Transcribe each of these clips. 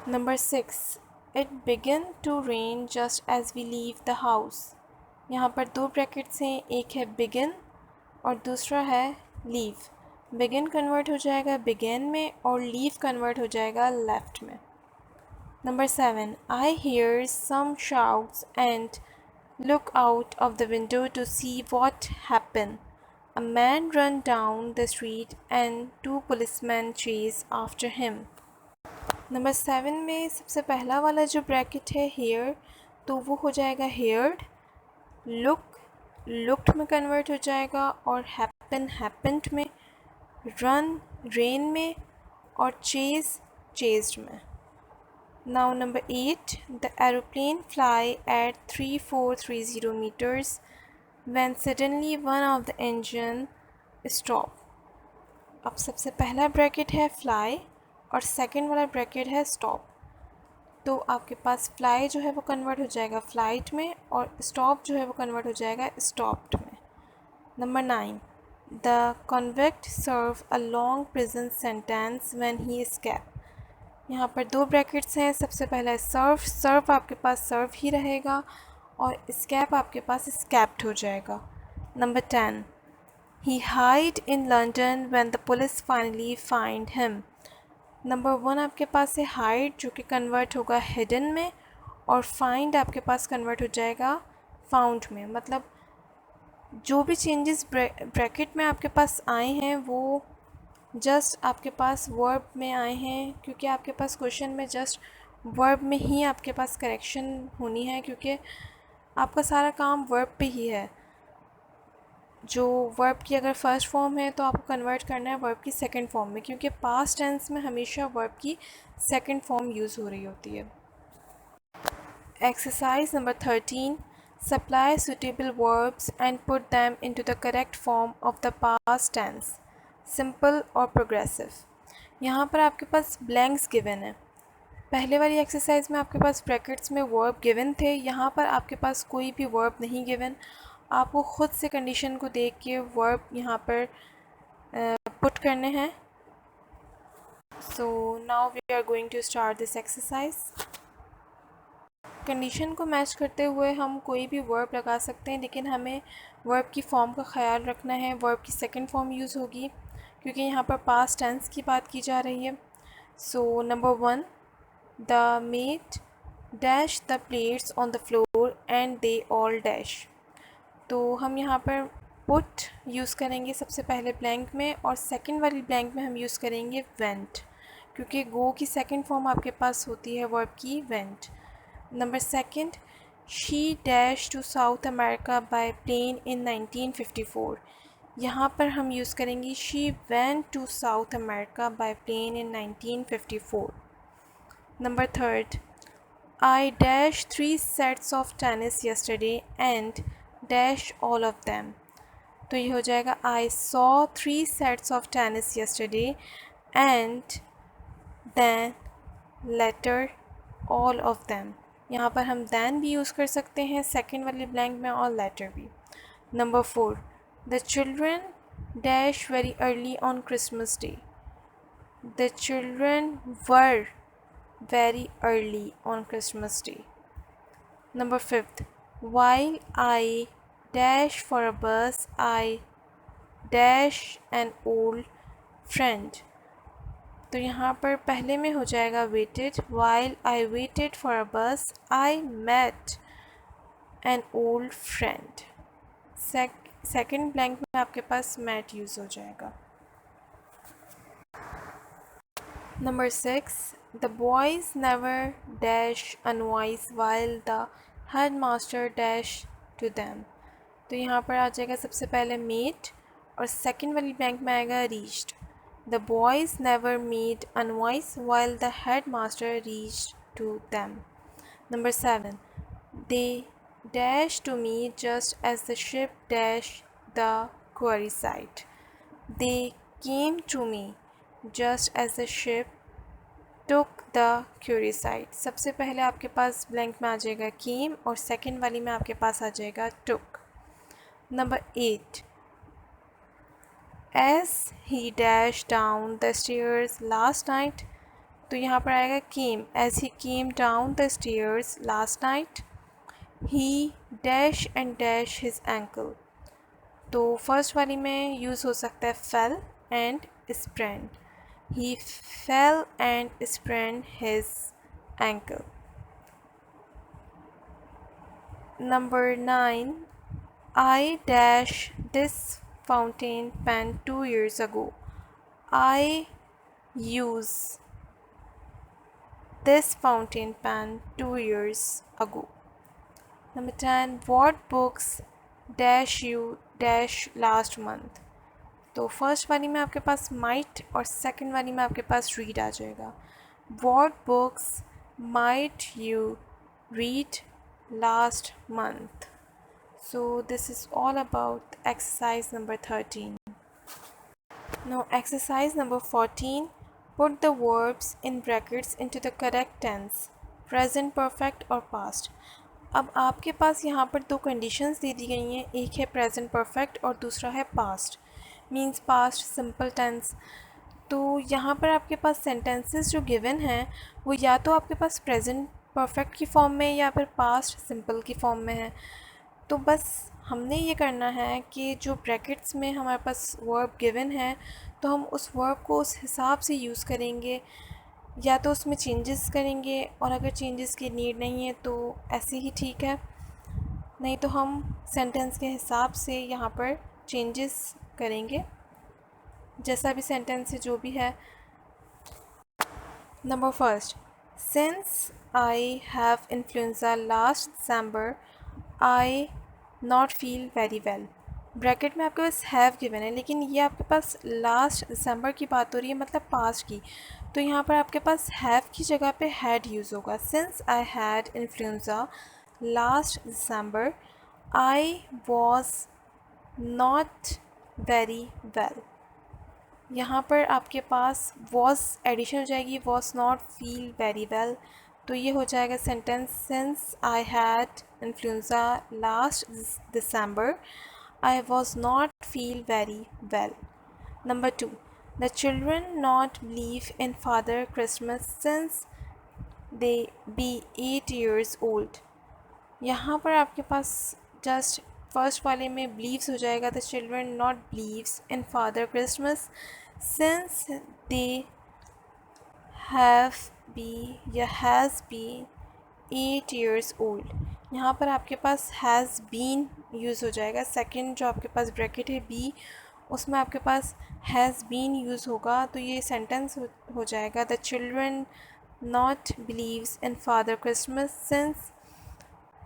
Number 6, it begin to rain just as we leave the house. यहाँ पर दो brackets हैं, एक है बिगिन और दूसरा है लीव। बिगिन कन्वर्ट हो जाएगा बिगेन में और लीव कन्वर्ट हो जाएगा लेफ्ट में। Number 7, I hear some shouts and look out of the window to see what happened. A man ran down the street and two policemen chase after him. Number 7 में सबसे पहला वाला जो bracket है hair, तो वो हो जाएगा हेयर्ड। लुक लुक्ड में कन्वर्ट हो जाएगा और हैपन हैपेंड में, रन रेन में और चेज चेज्ड में। Now number 8, the aeroplane fly at 3430 meters when suddenly one of the engine stop. अब सबसे पहला ब्रैकेट है फ्लाई और सेकंड वाला ब्रैकेट है स्टॉप। तो आपके पास फ्लाई जो है वो कन्वर्ट हो जाएगा फ्लाइट में और स्टॉप जो है वो कन्वर्ट हो जाएगा स्टॉप्ड में। Number 9, the convict serve a long prison sentence when he escape. यहाँ पर दो ब्रैकेट्स हैं, सबसे पहला है सर्व, सर्व आपके पास सर्व ही रहेगा और स्कैप आपके पास स्कैप्ड हो जाएगा। Number 10, he hide in London when the police finally find him. Number 1 आपके पास है हाइड जो कि कन्वर्ट होगा हिडन में और फाइंड आपके पास कन्वर्ट हो जाएगा फाउंड में। मतलब जो भी चेंजेस ब्रैकेट में आपके पास आए हैं वो जस्ट आपके पास वर्ब में आए हैं, क्योंकि आपके पास क्वेश्चन में जस्ट वर्ब में ही आपके पास करेक्शन होनी है, क्योंकि आपका सारा काम वर्ब पे ही है। जो वर्ब की अगर फर्स्ट फॉर्म है तो आपको कन्वर्ट करना है वर्ब की सेकंड फॉर्म में, क्योंकि पास्ट टेंस में हमेशा वर्ब की सेकंड फॉर्म यूज़ हो रही होती है। Exercise number 13, supply suitable verbs and put them into the correct form of the past tense, simple और प्रोग्रेसिव। यहाँ पर आपके पास ब्लैंक्स गिवन है। पहले वाली एक्सरसाइज में आपके पास ब्रैकेट्स में वर्ब गिवन थे, यहाँ पर आपके पास कोई भी वर्ब नहीं गिवन। आपको खुद से कंडीशन को देख के वर्ब यहाँ पर पुट करने हैं। So now we are going to start this exercise. Condition को मैच करते हुए हम कोई भी वर्ब लगा सकते हैं, लेकिन हमें वर्ब की फॉर्म का ख्याल रखना है। वर्ब की सेकंड फॉर्म यूज़ होगी क्योंकि यहाँ पर पास्ट टेंस की बात की जा रही है। So number 1, the maid dash the plates on the floor and they all dash. तो हम यहाँ पर पुट यूज़ करेंगे सबसे पहले ब्लैंक में और सेकंड वाली ब्लैंक में हम यूज़ करेंगे वेंट, क्योंकि गो की सेकंड फॉर्म आपके पास होती है वर्ब की went. Number 2, she dash to South America by plane in 1954। यहाँ पर हम यूज़ करेंगे she went to South America by plane in 1954। Number 3, I dash 3 sets of tennis yesterday and dash all of them. तो ये हो जाएगा I saw 3 sets of tennis yesterday and then later all of them. यहाँ पर हम then भी use कर सकते हैं सेकंड वाली ब्लैंक में और लेटर भी। Number 4, the children dash very early on Christmas day. The children were very early on Christmas day. Number 5, while I dash for a bus, I dash an old friend। तो यहाँ पर पहले में हो जाएगा waited, while I waited for a bus, I met an old friend। Second blank में आपके पास met use हो जाएगा। Number 6, the boys never dash unwise while the headmaster dash to them। तो यहाँ पर आ जाएगा सबसे पहले meet और सेकंड वाली ब्लैंक में आएगा reached। The boys never made unwise while the headmaster reached to them। Number 7, they dashed to me just as the ship dashed the quarry site। They came to me just as the ship took the quarry site। सबसे पहले आपके पास blank में आ जाएगा came और second वाली में आपके पास आ जाएगा took। Number 8, as he dashed down the stairs last night। तो तो यहाँ पर आएगा came. As he came down the stairs last night, he dash and dash his ankle. तो फर्स्ट वाली में यूज़ हो सकता है fell and sprain. He fell and sprained his ankle. Number 9. I dash this fountain pen 2 years ago. I use this fountain pen 2 years ago. Number 10. What books dash you dash last month? तो first वाली में आपके पास might और second वाली में आपके पास read आ जाएगा. What books might you read last month? So this is all about exercise number 13. Now exercise number 14. Put the verbs in brackets into the correct tense, present perfect और past. अब आपके पास यहाँ पर दो कंडीशंस दे दी गई हैं, एक है प्रेजेंट परफेक्ट और दूसरा है past, means past simple tense. तो यहाँ पर आपके पास सेंटेंसेस जो गिवन हैं वो या तो आपके पास प्रेजेंट परफेक्ट की फॉर्म में या फिर पास्ट सिंपल की फॉर्म में है. तो बस हमने ये करना है कि जो ब्रैकेट्स में हमारे पास वर्ब गिवन है तो हम उस वर्ब को उस हिसाब से यूज़ करेंगे, या तो उसमें चेंजेस करेंगे और अगर चेंजेस की नीड नहीं है तो ऐसे ही ठीक है, नहीं तो हम सेंटेंस के हिसाब से यहाँ पर चेंजेस करेंगे, जैसा भी सेंटेंस है जो भी है. Number first. Since I have influenza last December I not feel very well. Bracket में आपके पास हैव गिवन है लेकिन ये आपके पास लास्ट दिसंबर की बात हो रही है, मतलब पास्ट की. तो यहाँ पर आपके पास हैव की जगह पे हैड यूज़ होगा. Since I had influenza last December I was not very well. यहाँ पर आपके पास वॉज एडिशन हो जाएगी, was not feel very well. तो ये हो जाएगा sentence. Since I had influenza last December I was not feel very well. Number 2. The children not believe in Father Christmas since they B 8 years old. यहाँ पर आपके पास just first वाले में believes हो जाएगा. The children not believes in Father Christmas since they have be or has be 8 years old. यहाँ पर आपके पास हैज़ बीन यूज़ हो जाएगा. सेकंड जो आपके पास ब्रैकेट है बी उसमें आपके पास हैज़ बीन यूज़ होगा, तो ये सेंटेंस हो जाएगा. The children not believes in Father Christmas since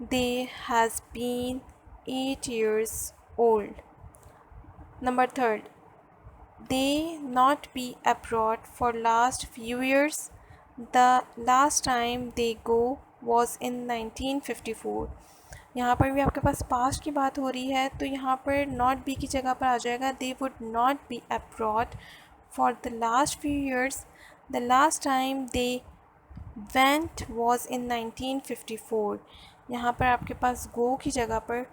they has been 8 years old. Number 3. They not be abroad for last few years. The last time they go was in 1954. यहाँ पर भी आपके पास past की बात हो रही है तो यहाँ पर नॉट बी की जगह पर आ जाएगा. They would not be abroad for the last few years. The last time they went was in 1954. यहाँ पर आपके पास go की जगह पर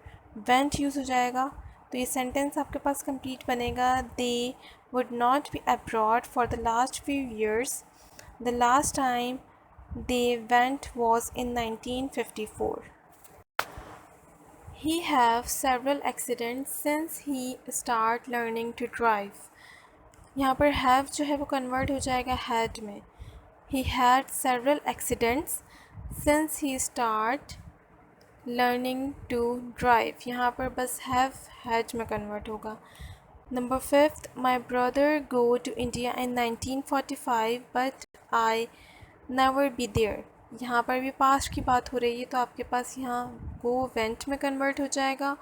went यूज़ हो जाएगा. तो ये सेंटेंस आपके पास कंप्लीट बनेगा. They would not be abroad for the last few years. The last time they went was in 1954. He have several accidents since he start learning to drive. यहाँ पर have जो है वो कन्वर्ट हो जाएगा had में. He had several accidents since he start learning to drive. यहाँ पर बस have had में कन्वर्ट होगा. Number 5. My brother go to India in 1945 but I never be there. यहाँ पर भी पास्ट की बात हो रही है तो आपके पास यहाँ go went में कन्वर्ट हो जाएगा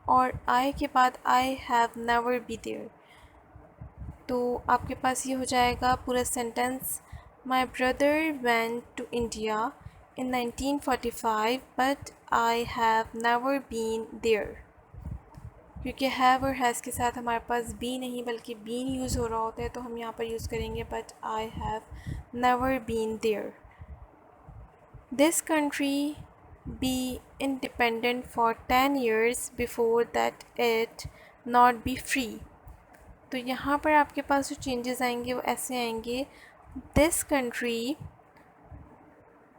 और I के बाद I have never be there. तो आपके पास ये हो जाएगा पूरा sentence. My brother went to India in 1945 but I have never been there. क्योंकि हैव और हैज़ के साथ हमारे पास बी नहीं बल्कि बीन यूज़ हो रहा होता है तो हम यहाँ पर यूज़ करेंगे but I have never been there. This country be independent for 10 years before that it not be free. तो यहाँ पर आपके पास जो चेंजेस आएंगे वो ऐसे आएंगे. This country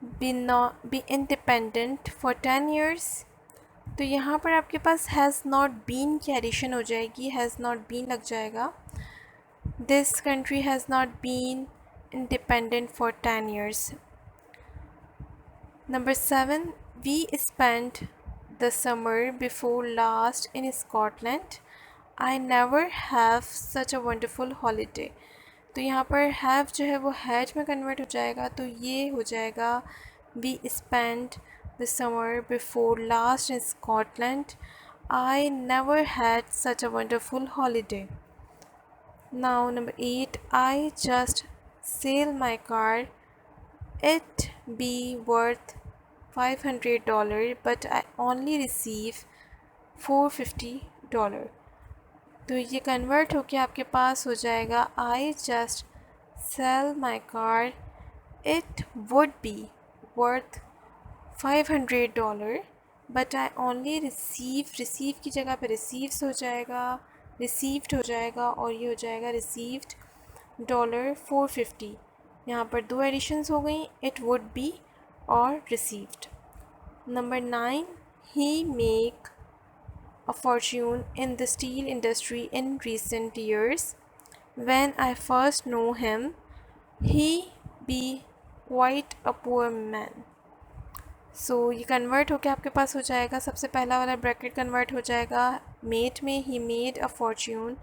be independent for 10 years। तो यहाँ पर आपके पास हैज़ नॉट बीन की एडिशन हो जाएगी, हैज़ नॉट बीन लग जाएगा। This country has not been independent for 10 years। Number 7, we spent the summer before last in Scotland. I never have such a wonderful holiday। तो यहाँ पर have जो है वो had में कन्वर्ट हो जाएगा, तो ये हो जाएगा we spent the summer before last in Scotland. I never had such a wonderful holiday। Now number 8, I just sell my car. It be worth $500 but I only receive $450। तो ये convert होके आपके पास हो जाएगा I just sell my car, it would be worth $500 but I only receive की जगह पे receives हो जाएगा, received हो जाएगा और ये हो जाएगा received $450। यहाँ पर दो एडिशंस हो गई, it would be और received। Number 9, he make a fortune in the steel industry in recent years. When I first know him, he be quite a poor man। सो ये कन्वर्ट होके आपके पास हो जाएगा, सबसे पहला वाला ब्रैकेट कन्वर्ट हो जाएगा मेड में, he made a Fortune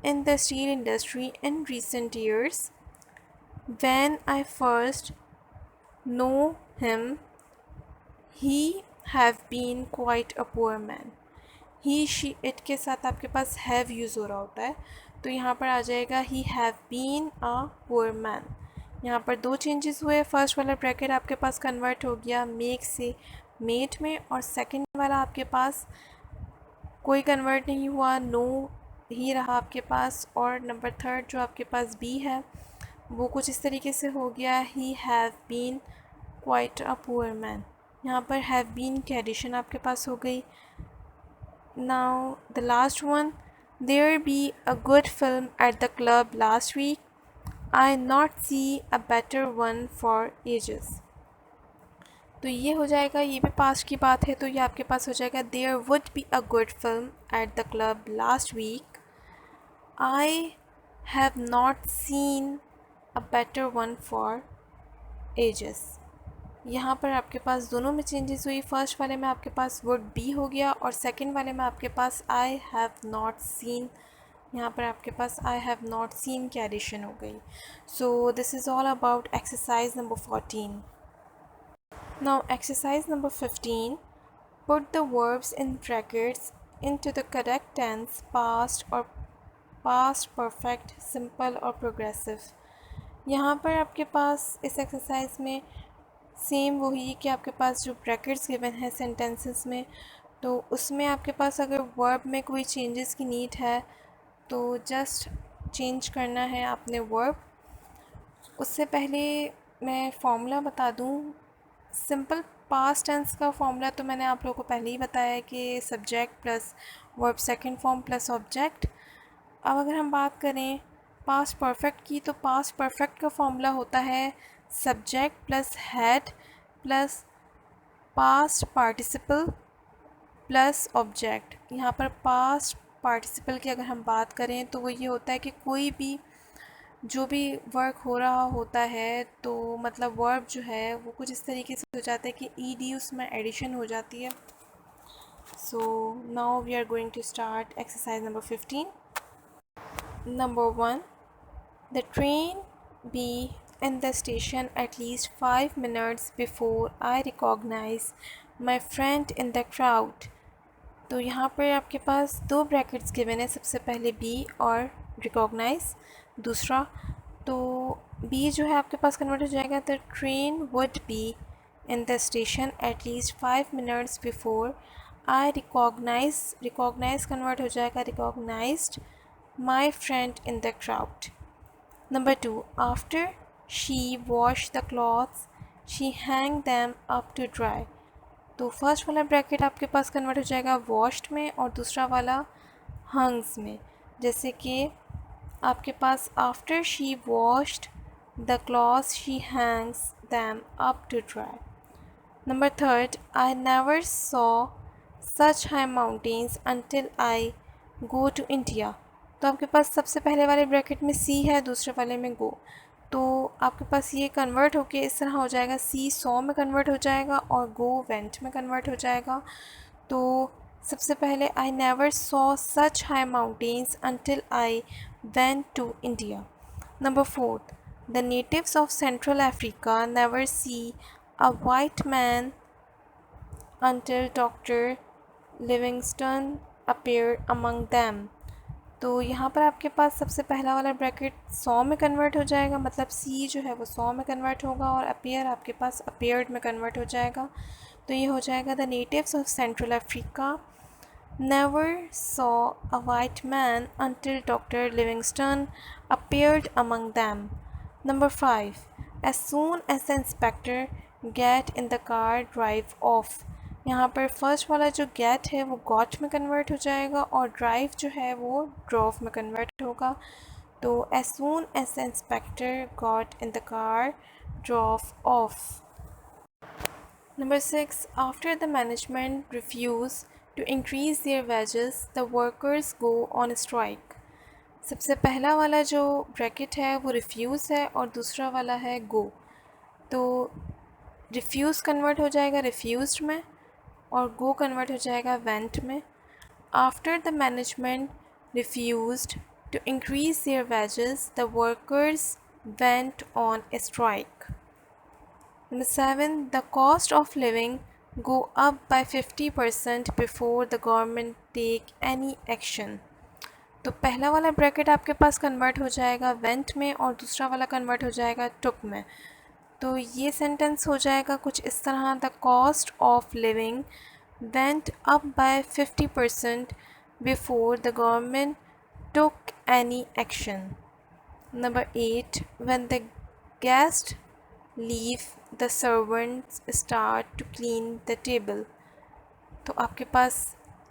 in the steel industry in recent years. When I first know him, he have been quite a poor man। he she it के साथ आपके पास have यूज़ हो रहा होता है, तो यहाँ पर आ जाएगा he have been a poor man। यहाँ पर दो चेंजेस हुए, फर्स्ट वाला ब्रैकेट आपके पास कन्वर्ट हो गया मेक से मेड में, और सेकंड वाला आपके पास कोई कन्वर्ट नहीं हुआ, नो ही रहा आपके पास, और नंबर थर्ड जो आपके पास बी है वो कुछ इस तरीके से हो गया he have been quite a poor man. यहाँ पर हैव बीन की एडिशन आपके पास हो गई। Now the last one, there be a good film at the club last week, I not see a better one for ages. तो ये हो जाएगा, ये भी पास्ट की बात है, तो ये आपके पास हो जाएगा there would be a good film at the club last week, I have not seen a better one for ages. यहाँ पर आपके पास दोनों में चेंजेस हुई, फर्स्ट वाले में आपके पास वुड बी हो गया और सेकंड वाले में आपके पास आई हैव नॉट सीन, यहाँ पर आपके पास आई हैव नॉट सीन की एडिशन हो गई। So this is all about exercise number 14। Now exercise number 15, put the verbs in brackets into the correct tense, past or past perfect, simple और progressive। यहाँ पर आपके पास इस एक्सरसाइज में सेम वही कि आपके पास जो ब्रैकेट्स गिवन है सेंटेंसेस में, तो उसमें आपके पास अगर वर्ब में कोई चेंजेस की नीड है तो जस्ट चेंज करना है आपने वर्ब। उससे पहले मैं फॉर्मूला बता दूँ। सिंपल पास्ट टेंस का फॉर्मूला तो मैंने आप लोगों को पहले ही बताया है कि subject plus verb second form plus object. अब अगर हम बात करें पास्ट परफेक्ट की, तो पास्ट परफेक्ट का फॉर्मूला होता है subject plus had plus past participle plus object. यहाँ पर पास्ट पार्टिसिपल की अगर हम बात करें तो वो ये होता है कि कोई भी जो भी वर्क हो रहा होता है, तो मतलब वर्ब जो है वो कुछ इस तरीके से हो जाता है कि ईडी उसमें एडिशन हो जाती है। So now we are going to start exercise number 15। Number 1, the train be in the station at least 5 minutes before I recognize my friend in the crowd। तो यहाँ पर आपके पास दो ब्रैकेट्स गिवन है, सबसे पहले बी और रिकॉग्नाइज दूसरा। तो बी जो है आपके पास कन्वर्ट हो जाएगा the train would be in the station at least 5 minutes before I recognise convert हो जाएगा recognised my friend in the crowd. Number 2, after she wash the clothes she hang them up to dry. तो first वाला bracket आपके पास convert हो जाएगा washed में और दूसरा वाला हंग्स में। जैसे कि आपके पास after she washed the clothes she hangs them up to dry. Number third, I never saw such high mountains until I go to India. तो आपके पास सबसे पहले वाले ब्रैकेट में सी है, दूसरे वाले में गो, तो आपके पास ये कन्वर्ट होके इस तरह हो जाएगा, सी सॉ में कन्वर्ट हो जाएगा और गो वेंट में कन्वर्ट हो जाएगा। तो सबसे पहले I never saw such high mountains until I went to India. Number fourth, the natives of central Africa never see a white man until Dr. Livingstone appeared among them। तो यहाँ पर आपके पास सबसे पहला वाला ब्रैकेट सौ में कन्वर्ट हो जाएगा, मतलब सी जो है वो सौ में कन्वर्ट होगा और अपीयर आपके पास अपीयर्ड में कन्वर्ट हो जाएगा। तो ये हो जाएगा the natives of central Africa never saw a white man until Dr. Livingstone appeared among them। Number 5, as soon as the inspector get in the car drive off। यहाँ पर फर्स्ट वाला जो get है वो got में convert हो जाएगा और drive जो है वो drove में कन्वर्ट होगा। तो as soon as the inspector got in the car drove off। Number 6, after the management refuse to increase their wages, the workers go on strike। सबसे पहला वाला जो ब्रैकेट है वो रिफ्यूज़ है और दूसरा वाला है गो। तो रिफ्यूज़ कन्वर्ट हो जाएगा रिफ्यूज़ड में और गो कन्वर्ट हो जाएगा वेंट में। After the management refused to increase their wages, the workers went on strike. Number 7, the cost of living go up by 50% before the government take any action। तो पहला वाला ब्रैकेट आपके पास कन्वर्ट हो जाएगा वेंट में और दूसरा वाला कन्वर्ट हो जाएगा टुक में। तो ये सेंटेंस हो जाएगा कुछ इस तरह, the cost of living went up by 50% before the government took any action. Number 8, when the guest leave the servants start to clean the table. तो आपके पास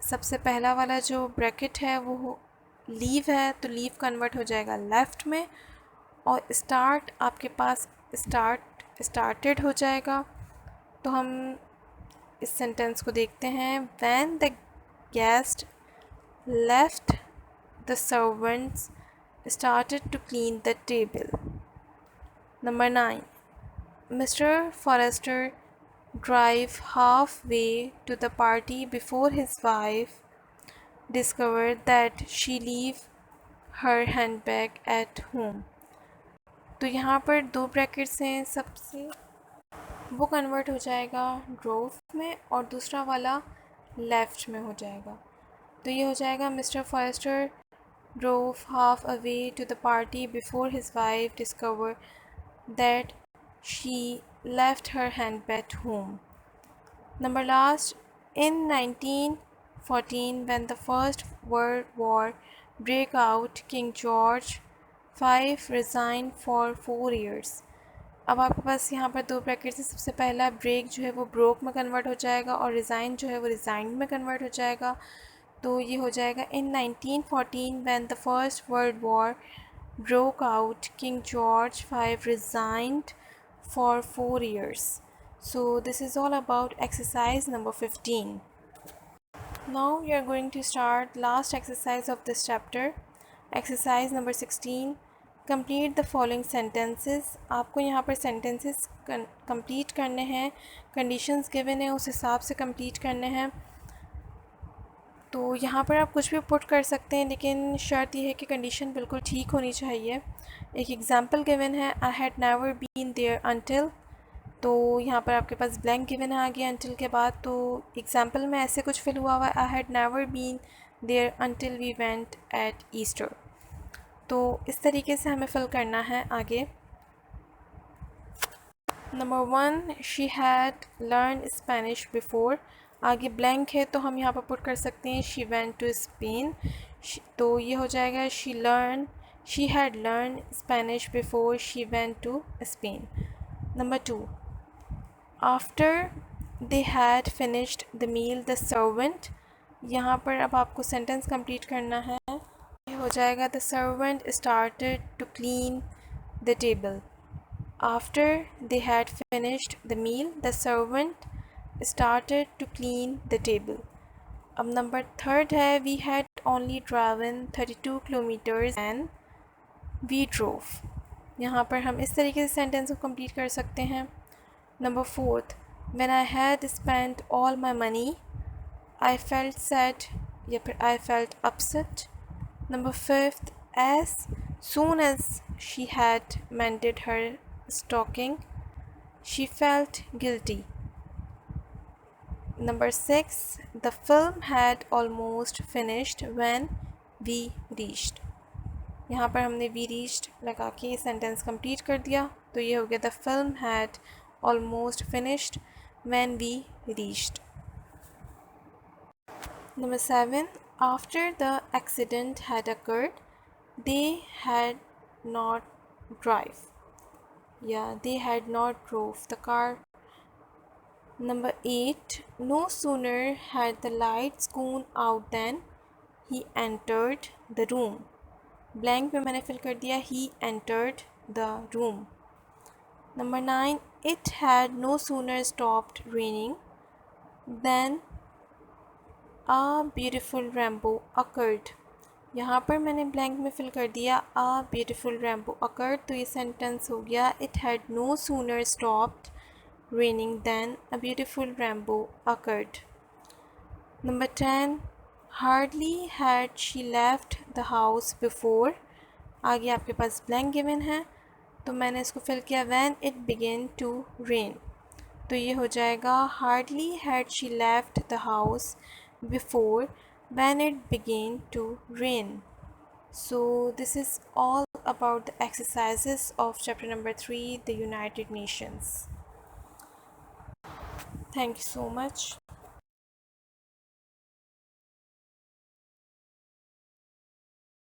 सबसे पहला वाला जो ब्रैकेट है वो लीव है, तो लीव कन्वर्ट हो जाएगा लेफ़्ट में और स्टार्ट आपके पास स्टार्टेड हो जाएगा। तो हम इस सेंटेंस को देखते हैं, when the guest left the servants started to clean the table. Number 9, Mr. Forrester drive halfway to the party before his wife discovered that she leave her handbag at home। तो यहाँ पर दो brackets हैं, सबसे वो convert हो जाएगा drove में और दूसरा वाला लेफ़्ट में हो जाएगा। तो ये हो जाएगा mister Forrester drove half away to the party before his wife discovered that she left her handbag at home। Number last, in 1914 when the First World War broke out, King George V resigned for 4 years। अब आपके पास यहाँ पर दो brackets हैं, सबसे पहला break जो है वो ब्रोक में कन्वर्ट हो जाएगा और रिज़ाइन जो है वो रिज़ाइंड में कन्वर्ट हो जाएगा। तो ये हो जाएगा इन 1914 when the First World War broke out, King George V resigned for 4 years। So this is all about exercise number 15. Now we are going to start last exercise of this chapter, exercise number 16। complete the following sentences। आपको यहाँ पर sentences complete करने हैं, conditions given है उस हिसाब से complete करने हैं। तो यहाँ पर आप कुछ भी पुट कर सकते हैं, लेकिन शर्त यह है कि कंडीशन बिल्कुल ठीक होनी चाहिए। एक एग्ज़ाम्पल गिवन है, I had never been there until. तो यहाँ पर आपके पास ब्लैंक गिवन है आगे अंटिल के बाद। तो एग्ज़ाम्पल में ऐसे कुछ फिल हुआ हुआ है, I had never been there until we went at Easter. तो इस तरीके से हमें फिल करना है आगे। Number 1, she had learn Spanish before. आगे ब्लैंक है तो हम यहाँ पर पुट कर सकते हैं शी वेंट टू स्पेन। तो ये हो जाएगा she had learn Spanish before she went to Spain. Number 2, after they had finished the meal the servant. यहाँ पर अब आपको सेंटेंस कंप्लीट करना है। ये हो जाएगा the servant started to clean the table. After they had finished the meal, the servant started to clean the table. अब नंबर थर्ड है, we had only driven 32 kilometers and we drove. यहाँ पर हम इस तरीके से सेंटेंस को complete कर सकते हैं. Number fourth, when I had spent all my money, I felt sad या फिर I felt upset. Number fifth, as soon as she had mended her stocking, she felt guilty. Number six, the film had almost finished when we reached. यहाँ पर हमने we reached लगा के sentence complete कर दिया, तो ये हो गया the film had almost finished when we reached. Number 7, after the accident had occurred, they had not drive. They had not drove the car. Number 8, no sooner had the lights gone out than he entered the room. Blank में मैंने fill कर दिया he entered the room. Number 9, it had no sooner stopped raining than a beautiful rainbow occurred. यहाँ पर मैंने blank में fill कर दिया a beautiful rainbow occurred, तो ये सेंटेंस हो गया it had no sooner stopped raining than a beautiful rainbow occurred. Number 10, hardly had she left the house before, आगे आपके पास ब्लैंक गिवन है तो मैंने इसको फिल किया when it began to rain, तो ये हो जाएगा hardly had she left the house before when it began to rain. So this is all about the exercises of chapter number 3, the United Nations. Thank you so much.